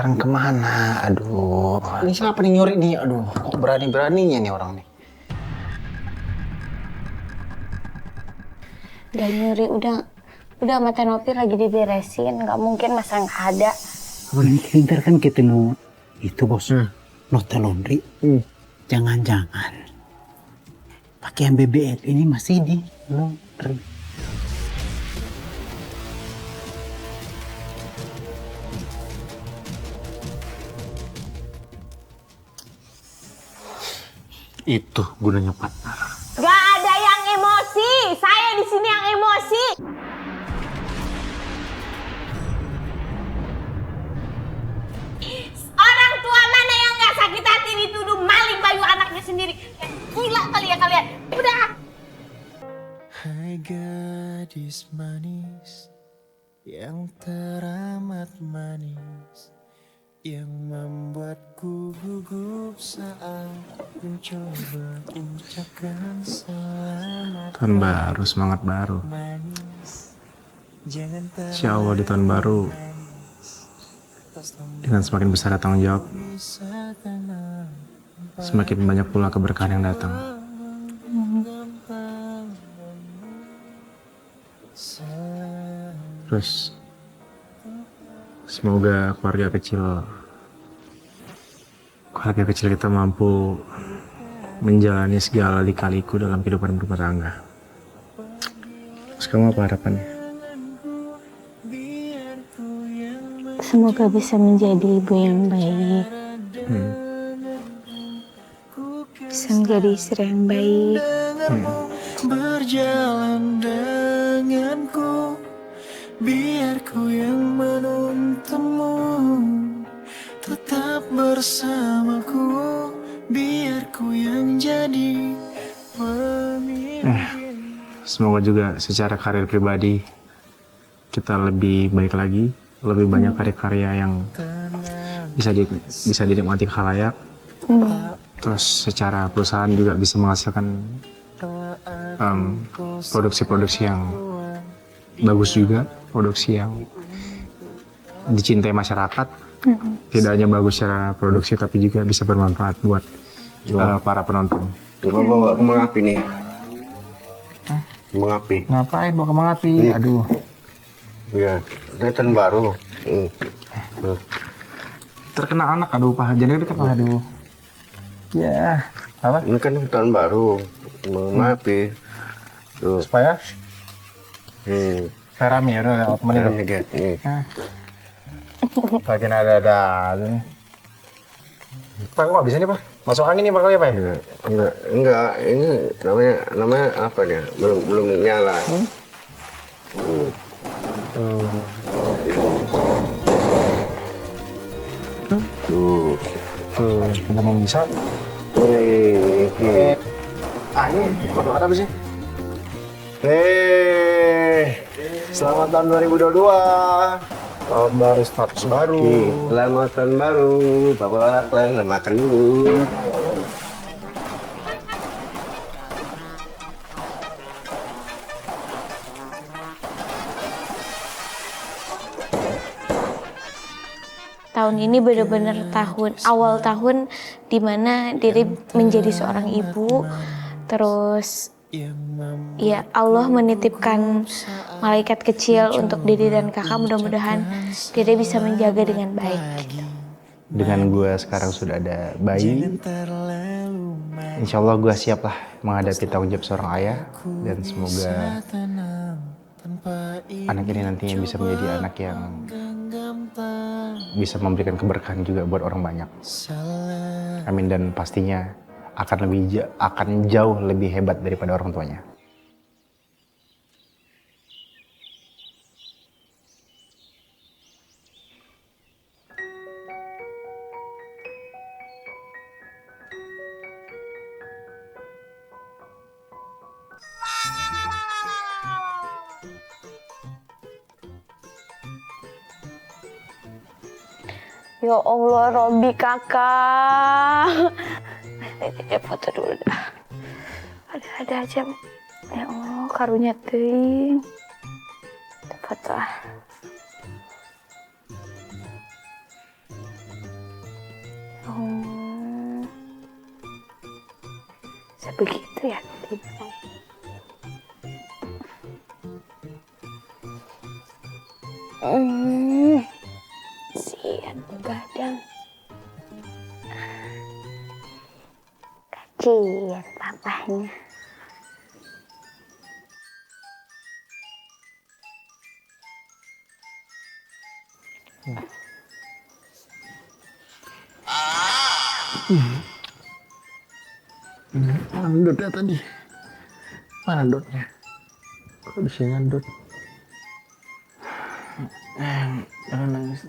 sekarang kemana? Aduh, ini siapa nih nyuri nih? Aduh, kok berani-beraninya nih orang nih. Udah nyuri, udah mata Nopi lagi diberesin, nggak mungkin masa nggak ada. Ini ntar kan ketemu itu bos, nota laundry. Jangan-jangan pakaian BBL ini masih di laundry. Itu gunanya partner. Gak ada yang emosi, saya di sini yang emosi. Orang tua mana yang nggak sakit hati dituduh maling bayu anaknya sendiri? Gila kali ya kalian. Udah. Hai gadis manis yang teramat manis, yang membuatku gugup saat mencoba ucapkan selamat. Tahun baru, semangat baru. Manis, jangan Insya Allah di tahun baru, dengan semakin besar tanggung jawab, semakin banyak pula keberkahan yang datang. Terus, semoga keluarga kecil kita mampu menjalani segala lika-liku dalam kehidupan berumah tangga. Terus kamu apa harapannya? Semoga bisa menjadi ibu yang baik. Bisa menjadi istri yang baik. Berjalan denganku, biar ku yang menuntunmu, tetap bersamaku, biar ku yang jadi pemimpin. Semoga juga secara karir pribadi kita lebih baik lagi, lebih banyak karya-karya yang bisa dinikmati khalayak. Terus secara perusahaan juga bisa menghasilkan produksi-produksi yang bagus juga, produksi yang dicintai masyarakat. Tidak hanya bagus secara produksi tapi juga bisa bermanfaat buat para penonton. Coba bawa kembang api nih. Kembang api. Ngapain bawa kembang api? Aduh. Iya, ini tahun baru. Terkena anak, aduh Pak. Jadi dekat Pak, aduh. Ya, apa? Ini kan tahun baru. Kembang api. Tuh. Supaya rame ya, udah temenin. Ini dia. Nih. Bagian ada nih. Pak, kok bisa nih Pak? Masuk angin nih Pak kali ya Pak? Enggak. Ini namanya apa dia? Belum nyala. Tuh. Udah mau bisa. Ini. Ini foto apa sih? Selamat tahun 2022. Tahun baru, status baru. Selamat tahun baru. Bapak anak makan dulu. Tahun ini benar-benar awal tahun dimana Dede menjadi seorang ibu. Terus ya Allah menitipkan malaikat kecil untuk Dede dan kakak. Mudah-mudahan Dede bisa menjaga dengan baik. Dengan gue sekarang sudah ada bayi, insya Allah gue siap lah menghadapi tanggung jawab seorang ayah. Dan semoga anak ini nantinya bisa menjadi anak yang bisa memberikan keberkahan juga buat orang banyak. Amin. Dan pastinya akan jauh lebih hebat daripada orang tuanya. Ya Allah, Robi kakak. Foto dulu dah. Ada aja. Ya Allah, karunya teuing. Foto ah. Sebegitu ya. Sian begadang. Kasian papahnya. Mana dotnya tadi? Mana dotnya? Kok bisa nyandot? Jangan nangis.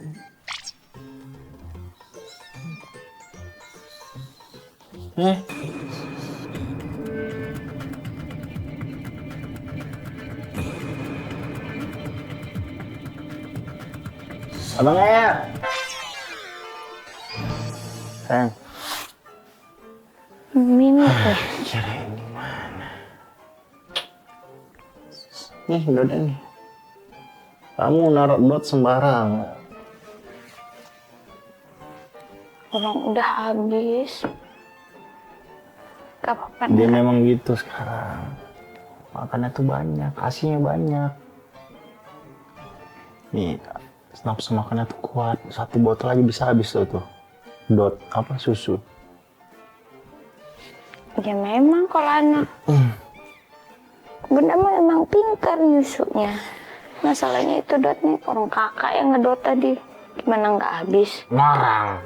Abang Er. Sayang. Minum ya. Cari ini mana? Nih, dot ini. Kamu naruh dot sembarang. Orang udah habis. Gak apa-apa. Dia Nak. memang gitu sekarang. Makannya tuh banyak, kasihnya banyak. Nih, nafsu makannya tuh kuat. 1 botol aja bisa habis tuh. Dot apa susu. Ya memang kalau anak. Bunda mah emang pintar nyusunya. Masalahnya itu dotnya orang kakak yang ngedot tadi. Gimana nggak habis? Ngarang.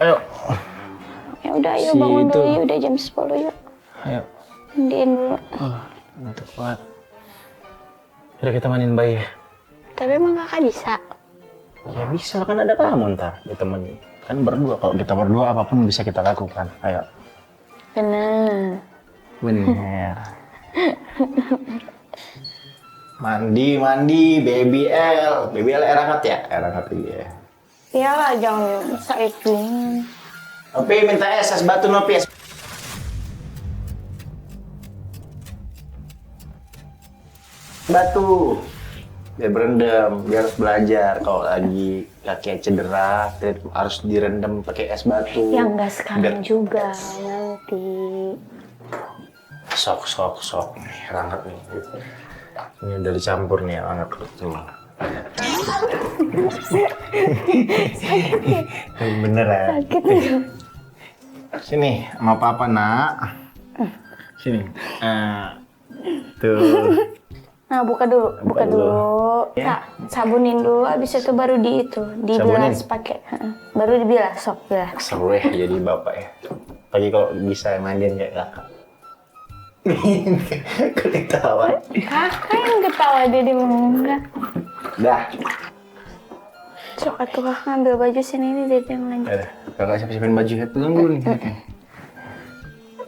Ayo. Ya udah ayo Si bangun itu. dulu yuk, udah jam 10 yuk. Ayo. Mandiin dulu. Ngantuk kuat. Udah kita mainin bayi ya. Tapi emang kakak bisa. Ya bisa, kan ada kamu ntar ditemenin. Kan berdua, kalau kita berdua apapun bisa kita lakukan. Ayo. Bener. Bener. Mandi, baby L. Baby L angkat ya? Angkat ya. Iyalah jangan saipin. Opi minta es batu Nopi. Batu. Biar berendam, biar harus belajar. Kalau lagi kakinya cedera, harus direndam pakai es batu. Ya enggak sekarang Biar- juga, nanti. Sok. Nih, rangkat nih. Ini udah dicampur nih, rangkat tuh. Bener ya? Sakit ya? Sini, sama papa nak. Sini. Tuh. Nah, buka dulu. Ya. Sabunin dulu, habis itu baru dibilas Sabunin? pakai. Baru dibilas, sok bilas. Seru ya jadi bapak ya. Pagi kalau bisa mandian kayak kakak. Ketawa. Kakak yang ketawa jadi enggak. Dah. Sok atuh kakak ngambil baju sini dia yang lanjut. Udah, kakak siapin baju ya. Pegang dulu nih.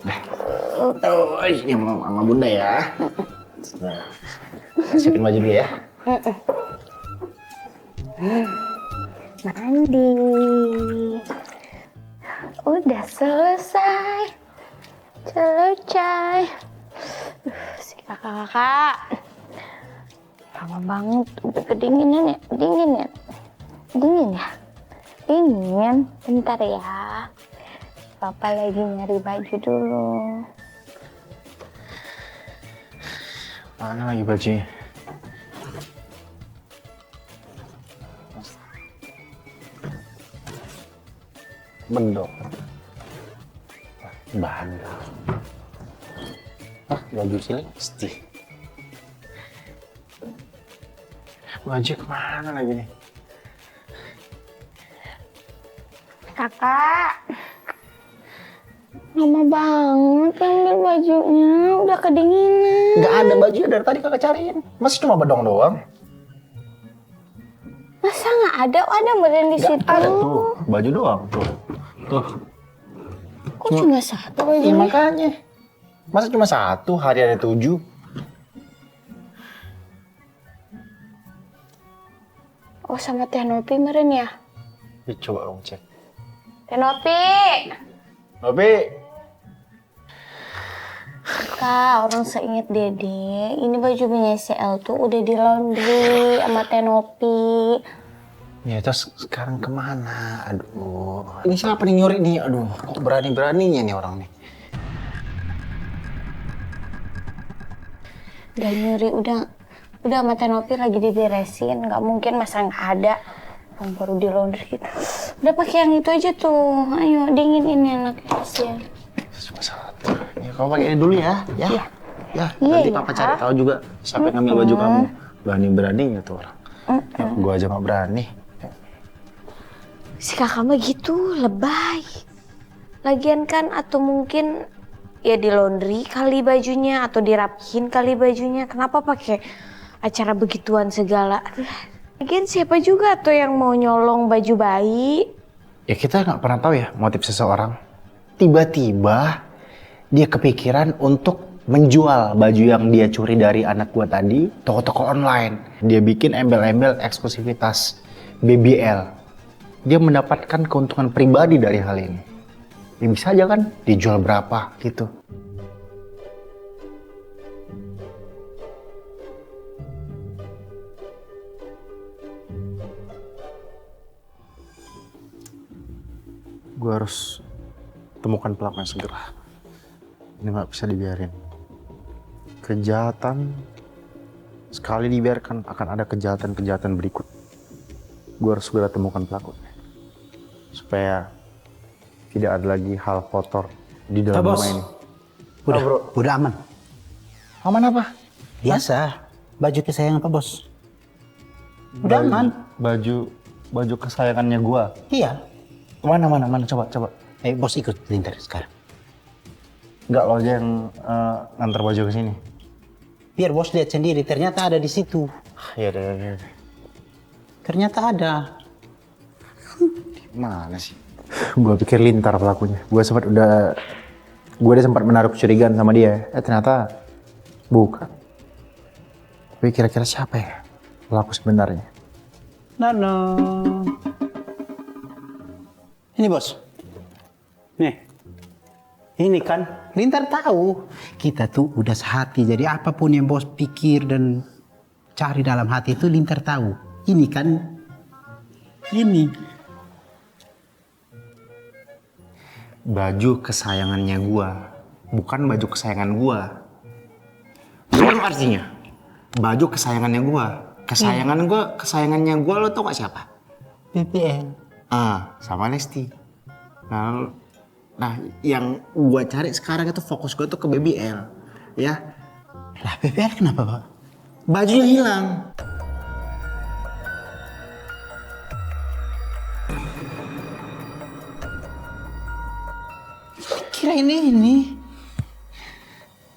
Dah. Oh, ini sama bunda ya. Nah, siapin baju dulu ya. Mandi. Udah selesai. Si kakak-kakak. Lama banget. Udah kedinginan ya? Dingin ya? Dingin. Bentar ya. Papa lagi nyari baju dulu. Mana lagi bajunya? Bendok. Bandel. Baju cilik pasti. Baju kemana lagi nih? Kakak. Lama banget ambil bajunya. Udah kedinginan. Nggak ada baju dari tadi kakak cariin. Masih cuma bedong doang. Masa nggak ada? Oh, ada meren di situ. Nggak ada tuh, baju doang tuh. Tuh. Kok cuma satu Iya bajunya? makanya. Masa cuma satu, hari ada 7. Oh sama Teh Nopi meren ya? Ya, coba kamu cek. Tenopi. Tapi Kak, orang seinget Dede, ini baju BNCL tuh udah di laundry sama Tenopi. Ya terus sekarang kemana? Aduh, ini siapa nih nyuri nih? Aduh, kok berani-beraninya nih orang nih. Udah nyuri, udah sama Tenopi lagi diberesin. Nggak mungkin masa nggak ada. Yang baru di laundry gitu. Udah pakai yang itu aja tuh. Ayo, dingin ini anaknya kasihan. Ya kamu pakai ini dulu ya, ya. Iya. Ya, Iya, nanti iya. papa cari tahu juga siapa yang ngambil baju kamu. Berani-beraninya tuh orang. Ya, gua aja nggak berani. Si kakak mah gitu, lebay. Lagian kan atau mungkin ya di laundry kali bajunya atau dirapihin kali bajunya. Kenapa pakai acara begituan segala? Aduh, lagian siapa juga tuh yang mau nyolong baju bayi? Ya kita nggak pernah tahu ya motif seseorang. Tiba-tiba dia kepikiran untuk menjual baju yang dia curi dari anak gua tadi, toko-toko online. Dia bikin embel-embel eksklusivitas BBL. Dia mendapatkan keuntungan pribadi dari hal ini. Ya bisa aja kan dijual berapa gitu. Gua harus temukan pelaku yang segera. Ini nggak bisa dibiarin. Kejahatan sekali dibiarkan akan ada kejahatan-kejahatan berikut. Gue harus segera temukan pelakunya supaya tidak ada lagi hal kotor di dalam rumah ini. Udah, bro. udah aman. aman apa? Biasa, baju kesayangan Pak Bos. Udah aman. Baju kesayangannya gua. Iya. Mana coba. Bos ikut lintar sekarang. Enggak lo aja yang nganter baju ke sini. Biar bos lihat sendiri, ternyata ada di situ. Ya udah. Ternyata ada. Mana sih? Gua pikir Lintar pelakunya. Gua udah sempat menaruh kecurigaan sama dia. Ternyata bukan. Tapi kira-kira siapa ya pelaku sebenarnya? Nano. Ini bos. Nih. Ini kan Lintar tahu kita tuh udah sehati. Jadi apapun yang bos pikir dan cari dalam hati itu Lintar tahu. Ini kan. Ini. Baju kesayangannya gua. Bukan baju kesayangan gua. Bukan artinya. Baju kesayangannya gua. Kesayangannya gua lo tau gak siapa? BBL. Sama Lesti. Nah, yang gua cari sekarang itu fokus gua tuh ke BBL, ya. Lah BBL kenapa Pak? Bajunya hilang. Kira ini.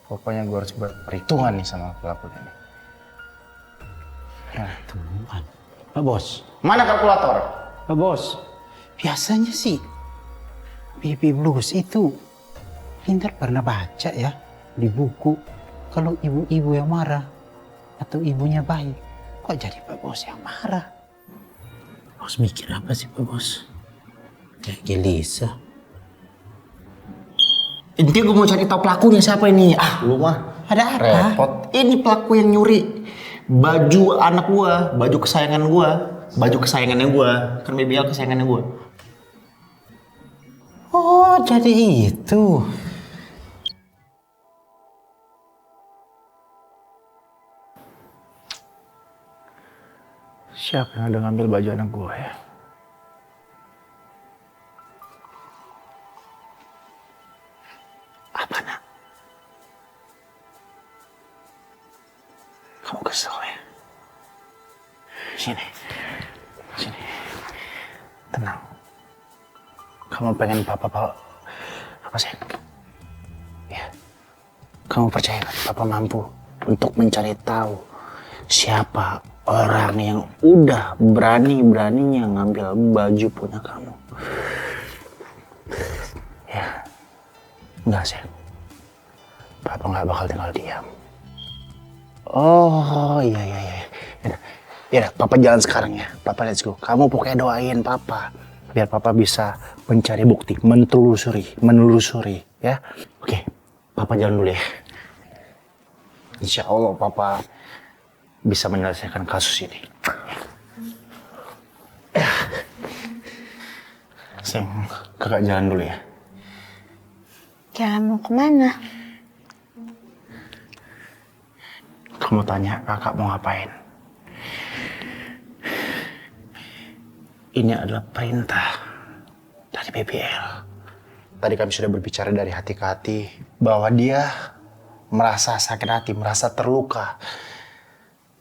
Pokoknya gua harus berperhitungan nih sama pelaku ini. Temuan. Pak Bos. Mana kalkulator? Pak Bos. Biasanya sih Baby Blues itu Lintar pernah baca ya di buku kalau ibu-ibu yang marah atau ibunya baik. Kok jadi Pak Bos yang marah? Bos mikir apa sih Pak Bos? Kayak gelisah. Intinya gue mau cari tahu pelakunya siapa ini. Lu mah Ada apa? repot. Ini pelaku yang nyuri baju anak gua, baju kesayangan gua, baju kesayangannya gua. Kan BBL kesayangannya gua. Oh, jadi itu. Siapa yang udah ngambil baju anak gua ya? Apa nak? Kamu kesel ya? Sini. Tenang. Kamu pengen papa apa sih? Ya. Kamu percaya kan Papa mampu untuk mencari tahu siapa orang yang udah berani-beraninya ngambil baju punya kamu? Ya. Enggak sih. Papa nggak bakal tinggal diam. Oh iya. Yaudah, Papa jalan sekarang ya. Papa let's go. Kamu pokoknya doain Papa. biar papa bisa mencari bukti, menelusuri ya. Oke, papa jalan dulu ya. Insya Allah papa bisa menyelesaikan kasus ini. Sayang, kakak jalan dulu ya. Jalan mau kemana? Kamu tanya kakak mau ngapain? Ini adalah perintah dari BBL. Tadi kami sudah berbicara dari hati ke hati bahwa dia merasa sakit hati, merasa terluka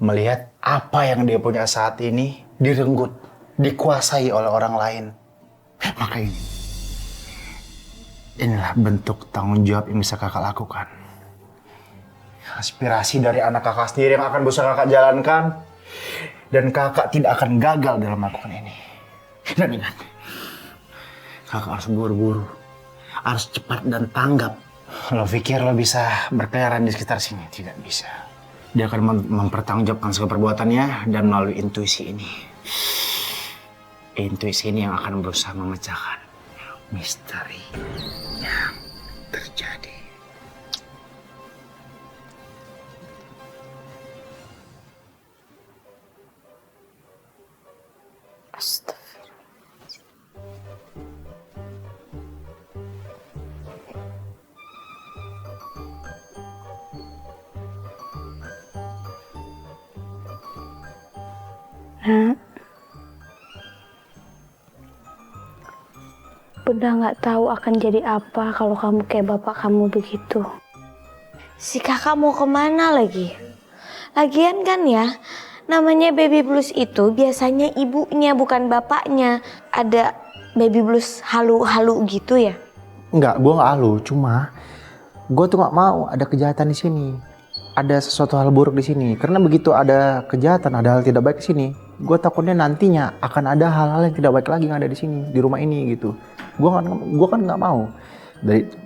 melihat apa yang dia punya saat ini direnggut, dikuasai oleh orang lain. Maka inilah bentuk tanggung jawab yang bisa kakak lakukan. Aspirasi dari anak kakak sendiri yang akan bisa kakak jalankan, dan kakak tidak akan gagal dalam melakukan ini. Dan ingat, kakak harus buru-buru, harus cepat dan tanggap. Lo pikir lo bisa berkeliaran di sekitar sini? Tidak bisa. Dia akan mempertanggungjawabkan segala perbuatannya, dan melalui intuisi ini. Intuisi ini yang akan berusaha memecahkan misteri yang terjadi. Astagfirullah. Bunda nggak tahu akan jadi apa kalau kamu kayak bapak kamu begitu. Si kakak mau kemana lagi? Lagian kan ya, namanya baby blues itu biasanya ibunya bukan bapaknya. Ada baby blues halu-halu gitu ya? Enggak, gue nggak halu. Cuma gue tuh nggak mau ada kejahatan di sini. Ada sesuatu hal buruk di sini. Karena begitu ada kejahatan, ada hal tidak baik di sini, gue takutnya nantinya akan ada hal-hal yang tidak baik lagi yang ada di sini, di rumah ini gitu. Gue kan nggak mau.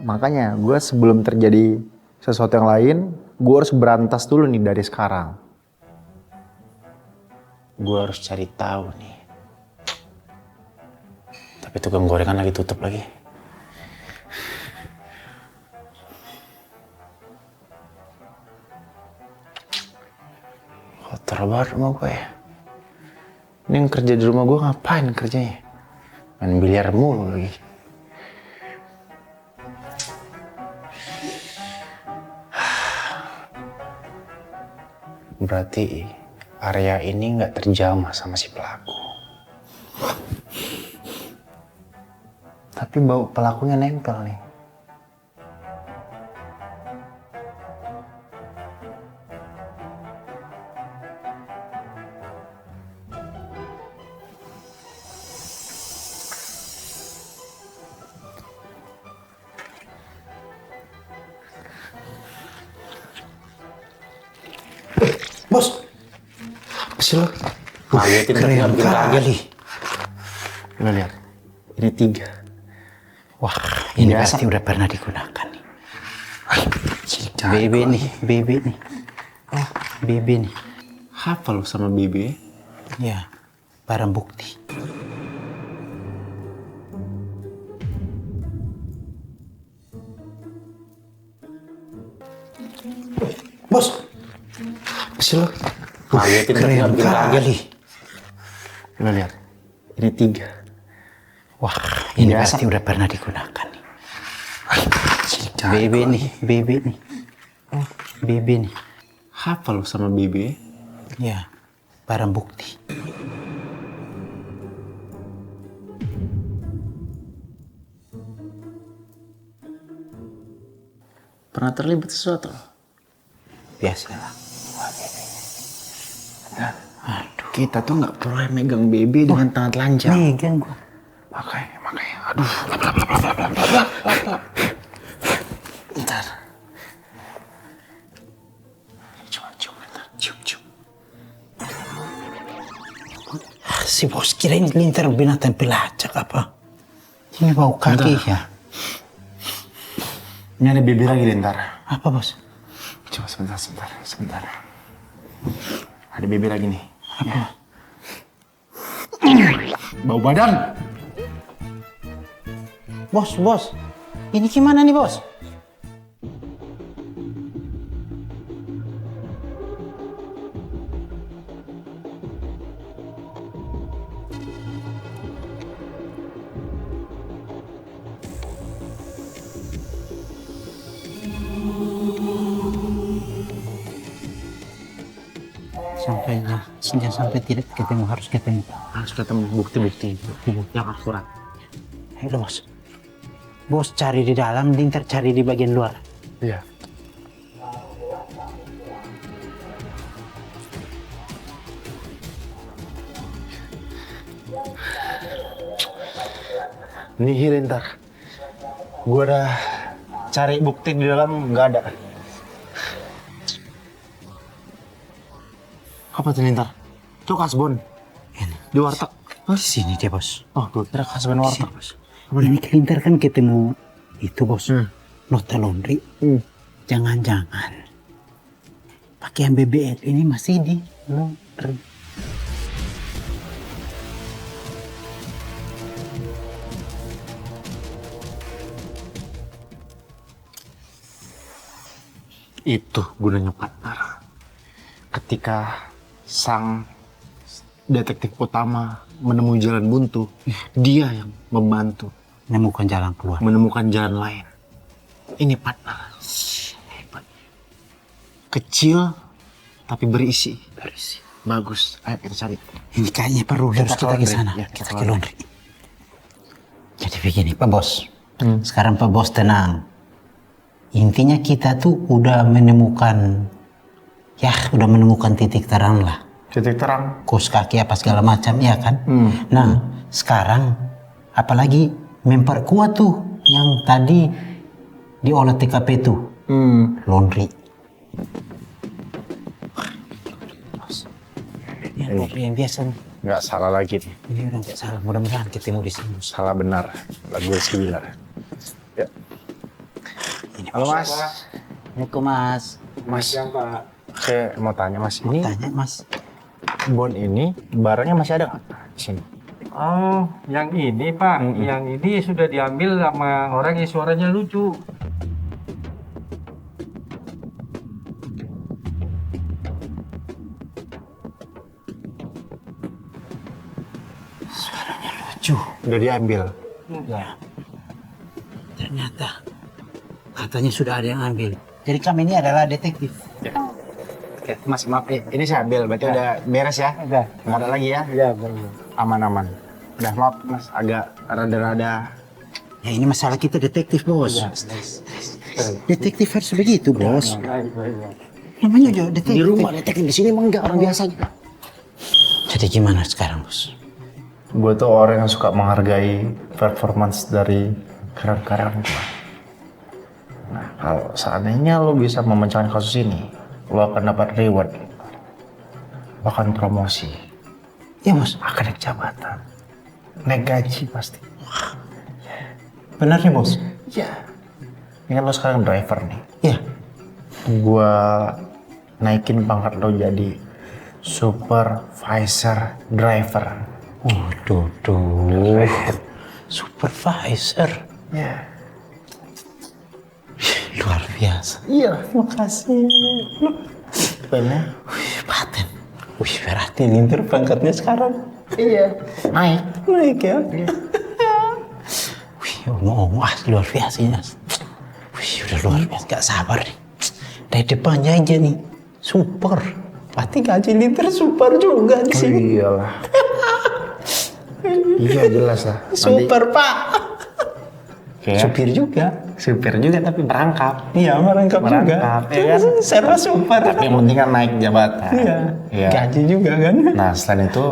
Makanya gue sebelum terjadi sesuatu yang lain, gue harus berantas dulu nih dari sekarang. Gue harus cari tahu nih. Tapi tukang gorengan lagi tutup lagi. Kotor banget rumah gue ya. Ini yang kerja di rumah gue ngapain kerjanya? Main biliar mulu lagi. Berarti area ini nggak terjamah sama si pelaku. Tapi bau pelakunya nempel nih. Bos, apa sih lo? Keren kali. Lo lihat, ini 3. Wah, ini pasti udah pernah digunakan nih. BB nih, BB nih. Oh, BB nih. Hafal lo sama BB? Ya, barang bukti. Bos, apa sih lo? Keren kali. Lo lihat, ini 3. Wah, ini pasti udah pernah digunakan nih. BB nih, BB nih. Oh, BB nih. Hafal lo sama BB? Ya, barang bukti. Pernah terlibat sesuatu? Biasalah. Aduh. Kita tuh nggak perlu megang BB dengan tangan telanjang. Megang gua. Makanya. Aduh. Lap. Bentar. Cium. Si bos kira ini lintar binatang pelacak apa? Ini bau kaki ya. Ini ada BB lagi lintar. Apa bos? Coba sebentar. Ada BB lagi nih. Apa? Ya. Bau badan. Bos. Ini gimana nih, bos? Sampai tidak ketemu, harus ketemu. Harus ketemu bukti-bukti yang akurat. Ayo bos. Bos cari di dalam, Lintar cari di bagian luar. Iya. Nihil Lintar. Gua udah cari bukti di dalam, nggak ada. Apa tuh Lintar? Itu kasbon. Di warteg. Di sini dia, bos. Oh, gue kira kasbon warteg. Bos. Ini Lintar kan ketemu itu, bos. Nota laundry. Jangan-jangan pakaian BBL ini masih di laundry. Itu gunanya partner. Ketika sang detektif utama menemui jalan buntu, dia yang membantu Menemukan jalan keluar. menemukan jalan lain. Ini partner. Hebat. Kecil tapi berisi. Bagus. Ayo kita cari. Ini kayaknya perlu harus kita ke sana. Ya, Kita ke laundry. Jadi begini, Pak Bos. Sekarang Pak Bos tenang. Intinya kita tuh udah menemukan titik terang lah. Titik terang. Kos kaki apa segala macam, ya kan? Nah, sekarang apalagi memperkuat tuh yang tadi di olah TKP tuh. Laundry. Ya, yang biasa nih. Nggak salah lagi nih. Ini udah nggak salah. Mudah-mudahan ketemu di sini. Salah benar. Lagu Rizky Bilar. Ya. Ini, Halo Mas. Assalamualaikum Mas. Mas. Saya mau tanya Mas. Ini Tanya Mas. bon ini barangnya masih ada nggak di sini? Oh, yang ini Pak, yang ini sudah diambil sama orang yang suaranya lucu. Udah diambil. Ternyata katanya sudah ada yang ambil. Jadi kami ini adalah detektif. Oke, Mas maaf, ini saya ambil, berarti udah beres ya? Udah. Nggak ada lagi ya? Ya, benar. Aman-aman. Udah maaf Mas, agak rada-rada. Ya ini masalah kita detektif, Bos. Detektif harus begitu, Bos. Namanya juga detektif. Di rumah detektif, di sini emang nggak orang biasa. Jadi gimana sekarang, Bos? Gue tuh orang yang suka menghargai performance dari karakter gue. Nah, kalau seandainya lo bisa memecahkan kasus ini, lo akan dapat reward, lo akan promosi, Ya, Bos. akan naik jabatan, naik gaji pasti. Benar nih, Bos? Iya. Ini kan lo sekarang driver nih. Ya. Gua naikin pangkat lo jadi supervisor driver. Waduh. Supervisor. Ya. Luar biasa. Iya. Makasih. Pennya? Paten. Wih, berarti Linter pangkatnya sekarang. Iya. Naik. Naik ya. Wih, omong luar biasa ya. Wih, udah luar biasa. Gak sabar nih. Dari depannya aja nih. Super. Berarti gaji Linter super juga di sini. Iyalah. Iya jelas lah. Super, Pak. Kayak Supir juga. supir juga tapi merangkap. Iya, merangkap juga. Merangkap, ya kan? Serba super. Tapi yang penting kan naik jabatan. Iya. Gaji juga kan. Nah selain itu,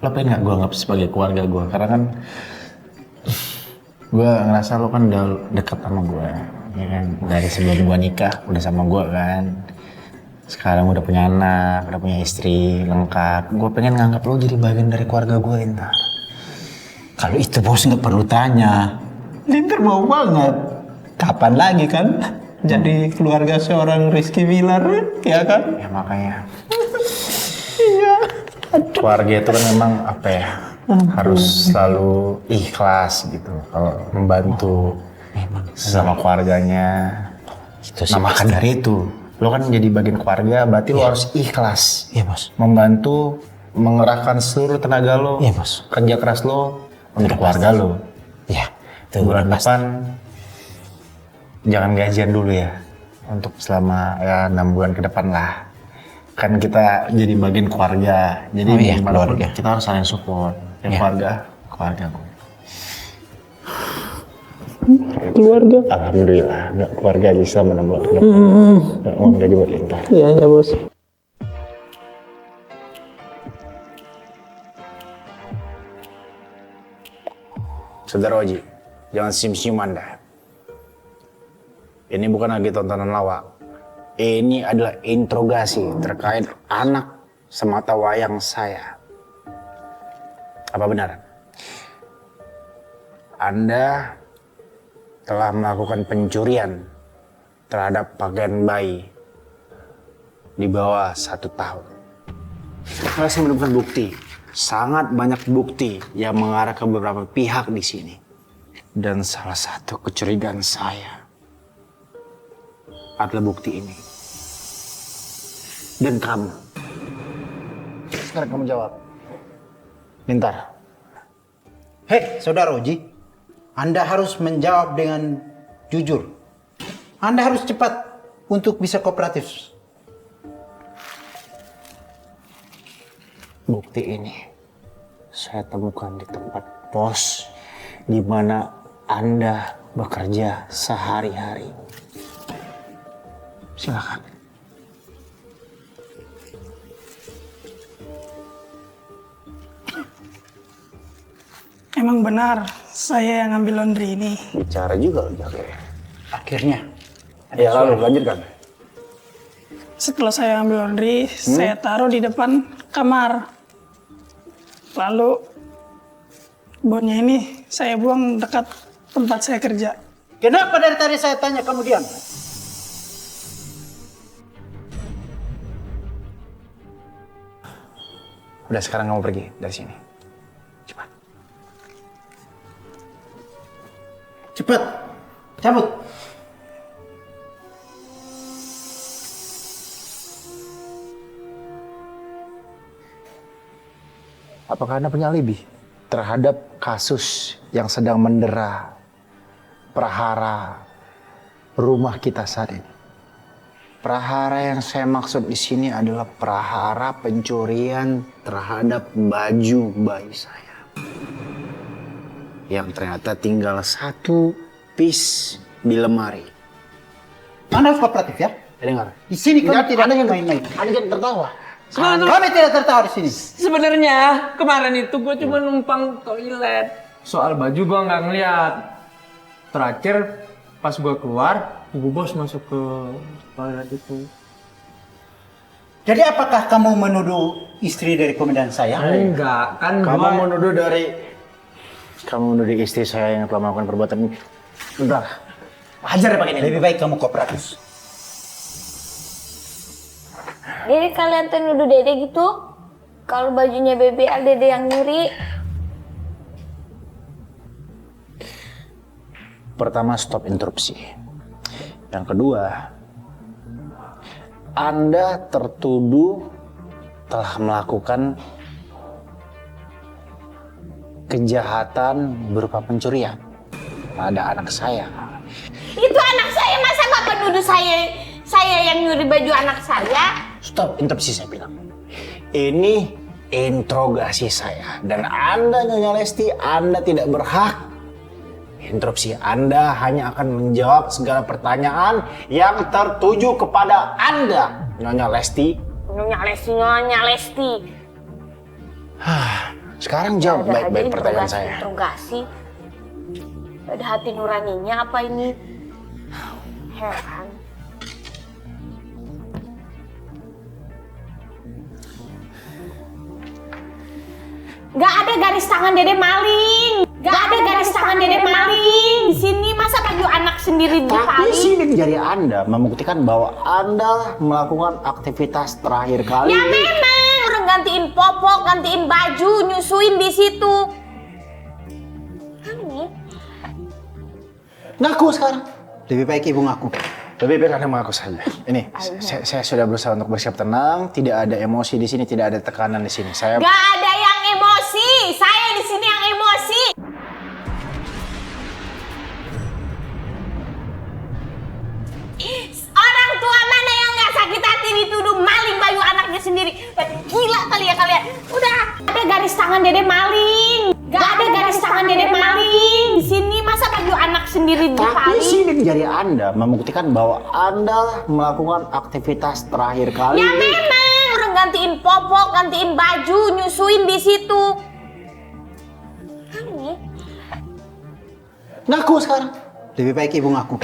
lo pengen nggak gue anggap sebagai keluarga gue? Karena kan gue ngerasa lo kan udah dekat sama gue, ya kan? Dari sebelum gue nikah udah sama gue kan. Sekarang udah punya anak, udah punya istri lengkap. Gue pengen nganggap lo jadi bagian dari keluarga gue, Lintar. Kalau itu bos nggak perlu tanya. Linter mau banget. Kapan lagi kan? Jadi keluarga seorang Rizky Bilar, ya kan? Ya makanya. Iya. Keluarga itu kan memang apa ya? harus selalu ikhlas gitu kalau membantu sesama keluarganya. Nah maka dari itu lo kan jadi bagian keluarga, berarti lo harus ikhlas. Iya bos. Membantu, mengerahkan seluruh tenaga lo, Iya bos. kerja keras lo untuk keluarga lo. Iya. Itu Bulan udah pasti. depan jangan gajian dulu ya, untuk selama ya 6 bulan ke depan lah. Kan kita jadi bagian keluarga, jadi Oh iya, gimana pun keluarga. kita harus saling support. Ya Iya. keluarga. Keluarga. Alhamdulillah, nggak keluarga bisa menambah uang gaji buat Lintar. Iya bos. Saudara Oji, jangan senyum-senyum Anda. Ini bukan lagi tontonan lawak. Ini adalah interogasi terkait anak semata wayang saya. Apa benar? Anda telah melakukan pencurian terhadap pakaian bayi di bawah 1 tahun. Saya menemukan bukti. Sangat banyak bukti yang mengarah ke beberapa pihak di sini. Dan salah satu kecurigaan saya adalah bukti ini. Dan kamu. Sekarang kamu jawab. Lintar. Hei, saudara Oji, Anda harus menjawab dengan jujur. Anda harus cepat untuk bisa kooperatif. Bukti ini saya temukan di tempat pos di mana Anda bekerja sehari-hari. Silakan. Emang benar saya yang ngambil laundry ini. Bicara juga jaga. Akhirnya, Ya lalu lanjutkan. Setelah saya ambil laundry, saya taruh di depan kamar. Lalu bonnya ini saya buang dekat tempat saya kerja. kenapa dari tadi saya tanya kamu diam? Udah sekarang kamu pergi dari sini. Cepat. Cepat, cabut. Apakah Anda punya alibi terhadap kasus yang sedang mendera prahara rumah kita saat ini? Prahara yang saya maksud di sini adalah prahara pencurian terhadap baju bayi saya. Yang ternyata tinggal 1 piece di lemari. Anda harus kooperatif ya. Dengar. Di sini kamu tidak ada yang main-main. Anda jangan tertawa. Kami tidak tertawa di sini. Sebenarnya kemarin itu gue cuma numpang toilet. Soal baju gue nggak ngeliat. Terakhir pas gue keluar, ibu bos masuk ke toilet itu. Jadi apakah kamu menuduh istri dari komandan saya? Enggak, kan Kamu gue menuduh istri saya yang telah melakukan perbuatan ini. Bentar. Hajar ya pakai ini. Lebih baik kamu kooperatif. Jadi kalian tuh nuduh Dede gitu? Kalau bajunya BBL Dede yang nyuri? Pertama, stop interupsi. Yang kedua, Anda tertuduh telah melakukan kejahatan berupa pencurian pada anak saya. Itu anak saya, masa Bapak nuduh saya yang nyuri baju anak saya? Stop interupsi saya bilang. Ini interogasi saya. Dan Anda, Nyonya Lesti, Anda tidak berhak interupsi. Anda hanya akan menjawab segala pertanyaan yang tertuju kepada Anda, Nyonya Lesti. Nyonya Lesti. Sekarang jawab Ada baik-baik aja pertanyaan saya. interogasi. Ada hati nuraninya apa ini? Heran. Gak ada garis tangan Dede maling. Gak ada garis tangan Dede maling. Di sini masa baju anak sendiri Tapi dipaling? sidik jari Anda membuktikan bahwa Anda melakukan aktivitas terakhir kali. Ya memang gantiin popok, gantiin baju, nyusuin di situ. Ngaku sekarang. Lebih baik ibu ngaku. Lebih baik Anda mengaku saja. Ini, saya sudah berusaha untuk bersiap tenang. Tidak ada emosi di sini, tidak ada tekanan di sini. Saya Gak ada yang emosi, saya di sini yang emosi. Orang tua mana yang gak sakit hati dituduh maling baju anaknya sendiri? Gila kali ya kalian. Udah, ada garis tangan dede maling. Gak ada garis tangan dede maling. Di sini masa baju anak sendiri Tapi dipaling? sidik jari Anda membuktikan bahwa Anda melakukan aktivitas terakhir kali. Ya memang, orang gantiin popok, gantiin baju, nyusuin di situ. Ngaku sekarang. lebih baik ibu ngaku.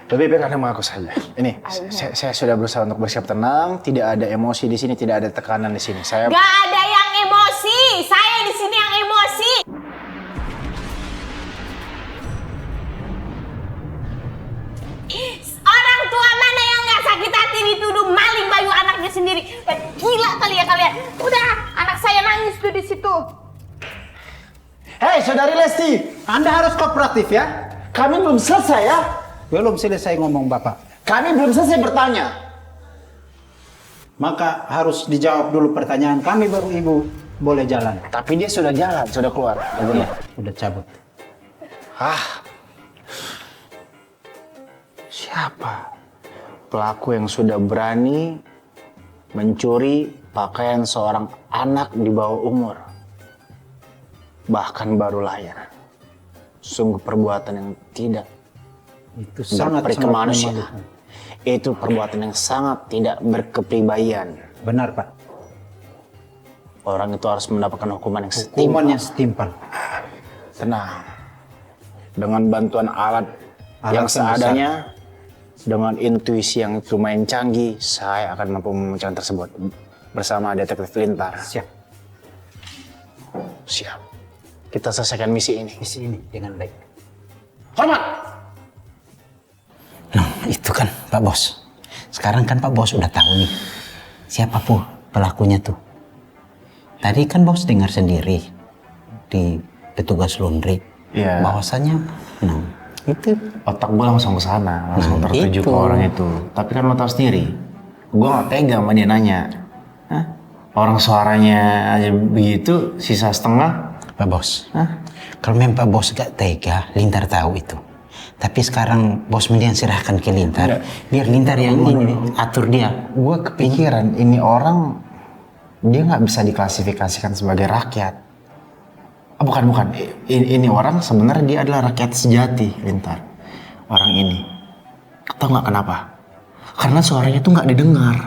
Lebih baik Anda mengaku saja. Ini, saya sudah berusaha untuk bersiap tenang. Tidak ada emosi di sini, tidak ada tekanan di sini. Saya Gak ada yang emosi, saya di sini yang emosi. Orang tua mana yang gak sakit hati dituduh maling baju anaknya sendiri? Gila kali ya kalian. Udah, anak saya nangis tuh di situ. Hei, Saudari Lesti, Anda harus kooperatif ya. Kami belum selesai ya. Belum selesai ngomong Bapak. Kami belum selesai bertanya. Maka harus dijawab dulu pertanyaan kami baru Ibu boleh jalan. Tapi dia sudah jalan, sudah keluar. Iya, udah cabut. Siapa pelaku yang sudah berani mencuri pakaian seorang anak di bawah umur? Bahkan baru lahir. Sungguh perbuatan yang tidak Itu sangat berkemanusiaan. memalukan. Itu perbuatan yang sangat tidak berkepribadian. Benar Pak. Orang itu harus mendapatkan hukuman yang Hukuman setimpal. yang setimpal. Tenang. Dengan bantuan alat Alat yang yang seadanya, dengan intuisi yang lumayan canggih, saya akan mampu memecahkan tersebut bersama detektif Lintar. Siap. Siap. Kita selesaikan misi ini. Misi ini dengan baik. Hormat! Nah, itu kan Pak Bos. Sekarang kan Pak Bos udah tahu nih siapa pelakunya tuh. Tadi kan Bos dengar sendiri di petugas laundry Iya. bahwasanya itu otak gue langsung ke sana, langsung Nah, tertuju itu. ke orang itu. Tapi kan lo tahu sendiri, gue gak tega sama dia nanya. Hah? Orang suaranya aja begitu, sisa setengah. Pak Bos. Kalau memang Pak Bos gak tega, Lintar tahu itu. Tapi sekarang Bos mendingan serahkan ke Lintar. Biar Lintar yang ini atur dia. Gue kepikiran ini orang, dia nggak bisa diklasifikasikan sebagai rakyat. Bukan. Ini orang sebenarnya dia adalah rakyat sejati, Lintar. Orang ini. Tahu nggak kenapa? Karena suaranya tuh nggak didengar.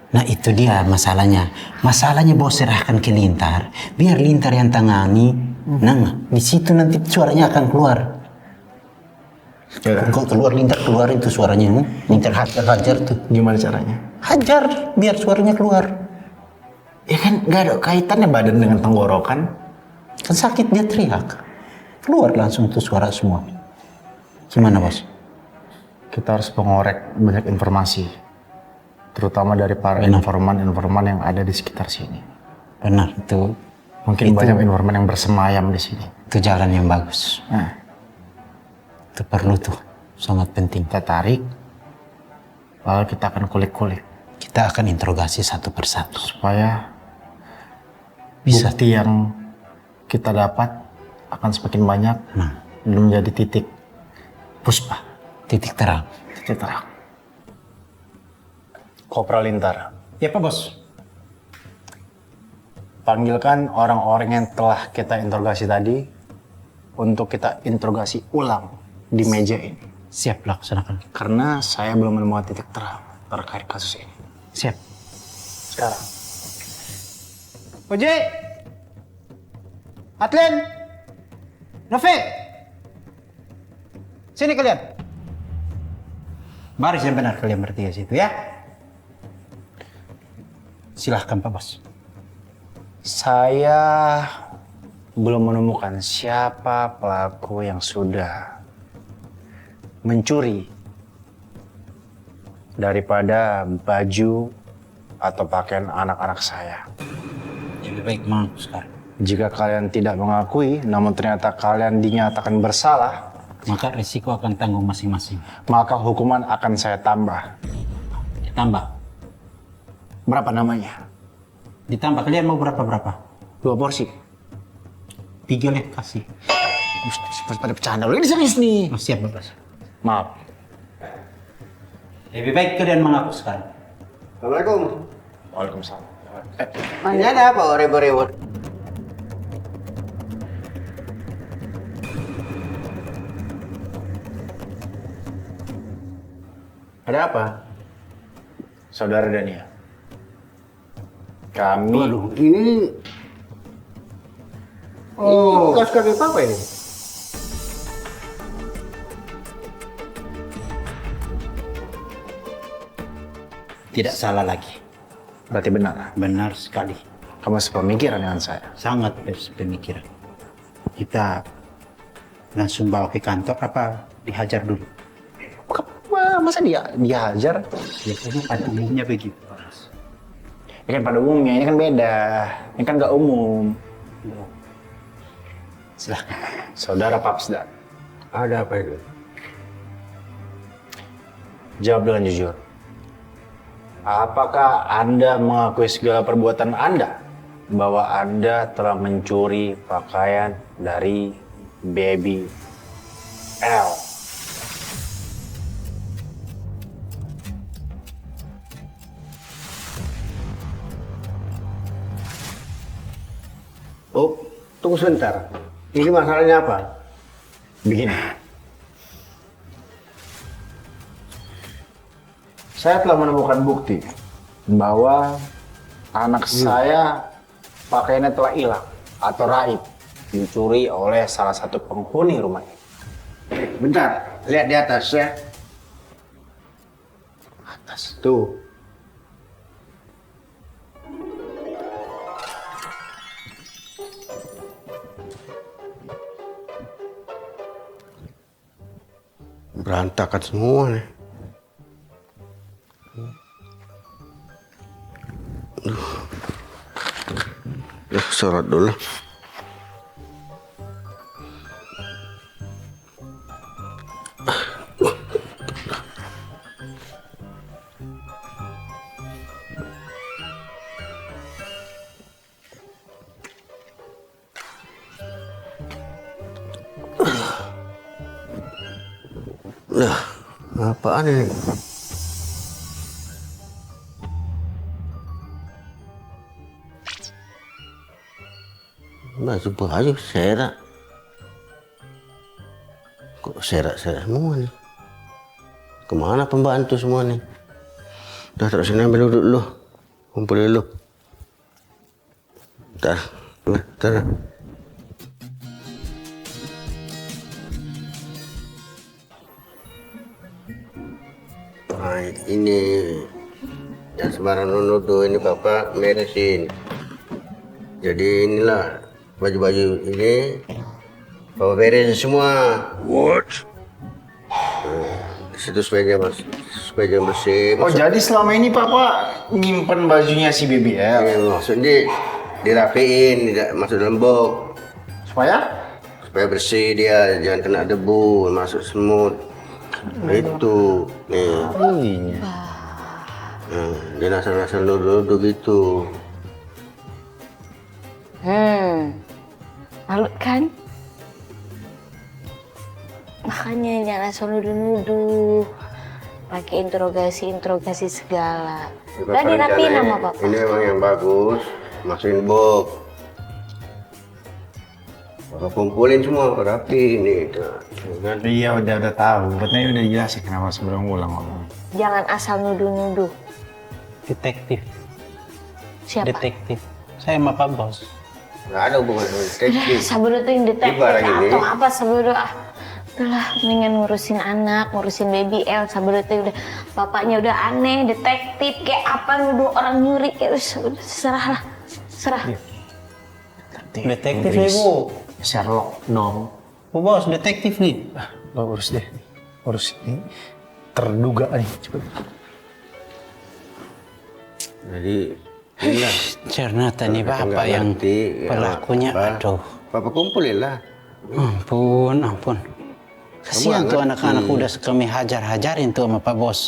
Nah itu dia masalahnya. Masalahnya Bos serahkan ke Lintar. Biar Lintar yang tangani. Nah di situ nanti suaranya akan keluar. Kalau keluar Lintar keluar itu suaranya. Lintar hajar tuh. Gimana caranya? Hajar biar suaranya keluar. Ya kan nggak ada kaitannya badan dengan tenggorokan. Kan sakit dia teriak. Keluar langsung tuh suara semua. Gimana Bos? Kita harus mengorek banyak informasi. Terutama dari para informan-informan yang ada di sekitar sini. Benar itu. Mungkin Itu- banyak informan yang bersemayam di sini. Itu jalan yang bagus. Nah, Itu perlu tuh. Sangat penting. kita tarik, lalu kita akan kulik-kulik Kita akan interogasi satu persatu. supaya Bisa. bukti yang kita dapat akan semakin banyak dan menjadi titik puspa, Titik terang. titik terang. Kopral Lintar, Ya Pak Bos. panggilkan orang-orang yang telah kita interogasi tadi untuk kita interogasi ulang di meja ini. Siap laksanakan. Karena saya belum menemukan titik terang terkait kasus ini. Siap. Sekarang. Oje. Atlen. Novi. Sini kalian. Baris yang benar kalian bertiga situ ya. Silahkan Pak Bos. Saya belum menemukan siapa pelaku yang sudah mencuri daripada baju atau pakaian anak-anak saya. Lebih baik mengaku sekarang. Jika kalian tidak mengakui, namun ternyata kalian dinyatakan bersalah, Maka risiko akan tanggung masing-masing. maka hukuman akan saya tambah. Ditambah. Berapa namanya? Ditambah. Kalian mau berapa? 2 porsi. 3 leh kasih. Pada bercanda, lu ini serius nih. Oh, siap bebas. Maaf. Lebih baik kalian mengaku sekarang. Assalamualaikum. Waalaikumsalam. Ini ada apa ribut-ribut? Ada apa? Saudara Dania. Kami... Waduh, ini... Oh, kaos kaki papa ini? Tidak salah lagi. Berarti benar. Benar sekali. Kamu sepemikiran dengan saya. Sangat pemikiran. Kita langsung bawa ke kantor apa dihajar dulu? Masa dia dihajar? Biasanya pada umumnya begitu. Ya kan pada umumnya, ini kan beda. Ini kan nggak umum. Silahkan. Saudara Papsda, Ada apa itu? jawab dengan jujur. Apakah Anda mengakui segala perbuatan Anda bahwa Anda telah mencuri pakaian dari Baby L? Oh, tunggu sebentar. Ini masalahnya apa? Begini. Saya telah menemukan bukti bahwa anak saya pakaiannya telah hilang atau raib, dicuri oleh salah satu penghuni rumah ini. Bentar, lihat di atas ya. Atas. Tuh. Berantakan semua nih. Sholat dulu. Apaan ini? Baju serak. Kok serak-serak semua nih? Kemana pembantu semua nih? Udah terus sini ambil duduk dulu. Kumpul dulu. Bentar. Nah, ini yang sembarang nuduh ini Bapak beresin. Jadi inilah baju-baju ini Bapak beresin semua. What? Di situ supaya jangan bersih. Oh, jadi selama ini Papa nyimpen bajunya si BBL? Ya, maksudnya dirapiin, tidak masuk dalam box. Supaya Bersih dia, jangan kena debu, masuk semut. Itu nih. Dia asal-asal nuduh gitu. Malu kan? Makanya jangan asal nuduh-nuduh. Pakai interogasi segala. Udah dirapiin sama Papa. Ini emang yang bagus, masukin box. Bapak kumpulin semua, rapi nih. iya udah tahu. Katanya udah jelasin kenapa sebelum ulang ngomong. Jangan asal nuduh-nuduh. Detektif. Siapa? Detektif. Saya sama Pak Bos. Nggak ada hubungan dengan detektif. Sabar tuh yang detektif Ibarat ini. atau apa sabar udahlah mendingan ngurusin anak, ngurusin baby L. Sabar tuh udah bapaknya udah aneh, detektif kayak apa nuduh orang nyuri kayak udah serah. Detektif nih, Bu. Sherlock dong. Bu Bos, detektif nih. Lo urus deh. Urus ini. Terduga nih. Cepet. Jadi Iya. Ternyata nih Kalau bapak nggak yang ngerti, ya pelakunya. apa. Aduh, Bapak kumpulin lah. ampun, ampun. Kasihan Kamu tuh nggak anak-anak ngerti. udah kami hajar-hajarin tuh sama Pak Bos.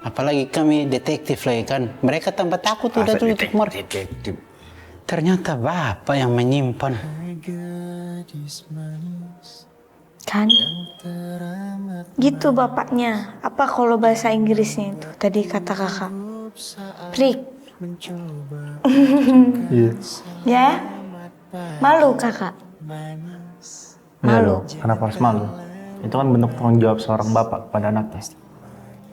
Apalagi kami detektif lagi kan. Mereka tambah takut udah Masa dulu tuh kemarin. detektif. Ternyata bapak yang menyimpan. Kan? Gitu bapaknya. Apa kalau bahasa Inggrisnya itu? Tadi kata kakak. Prik. Ya? Malu kakak? Malu. Kenapa harus malu? Itu kan bentuk tanggung jawab seorang bapak kepada anaknya.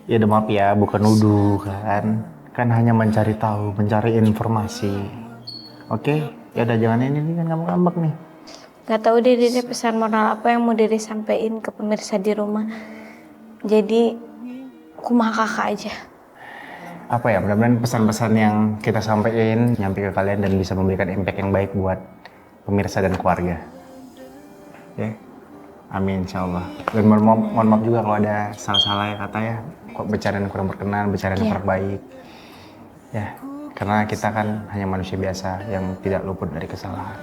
Ya udah maaf ya, bukan nuduh kan. Kan hanya mencari tahu, mencari informasi. Oke, ya udah jangan ini kan ngambek-ngambek nih. Gak tahu deh Dede pesan moral apa yang mau Dede sampein ke pemirsa di rumah. Jadi, kumaha kakak aja. Apa ya, mudah-mudahan pesan-pesan yang kita sampaikan nyampe ke kalian dan bisa memberikan impact yang baik buat pemirsa dan keluarga. Ya, amin insyaallah. Dan mohon maaf juga kalau ada salah-salah ya kata ya. Kok bercandaan kurang berkenan, bercandaan kurang baik. Ya, karena kita kan hanya manusia biasa yang tidak luput dari kesalahan.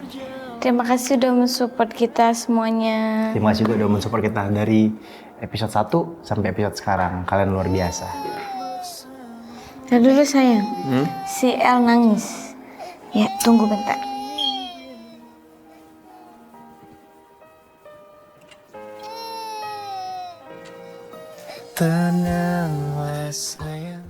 Terima kasih udah mensupport kita semuanya. Terima kasih juga udah mensupport kita dari episode 1 sampai episode sekarang. Kalian luar biasa. Nah dulu sayang, si El nangis. Ya, tunggu bentar. Tenanglah sayang,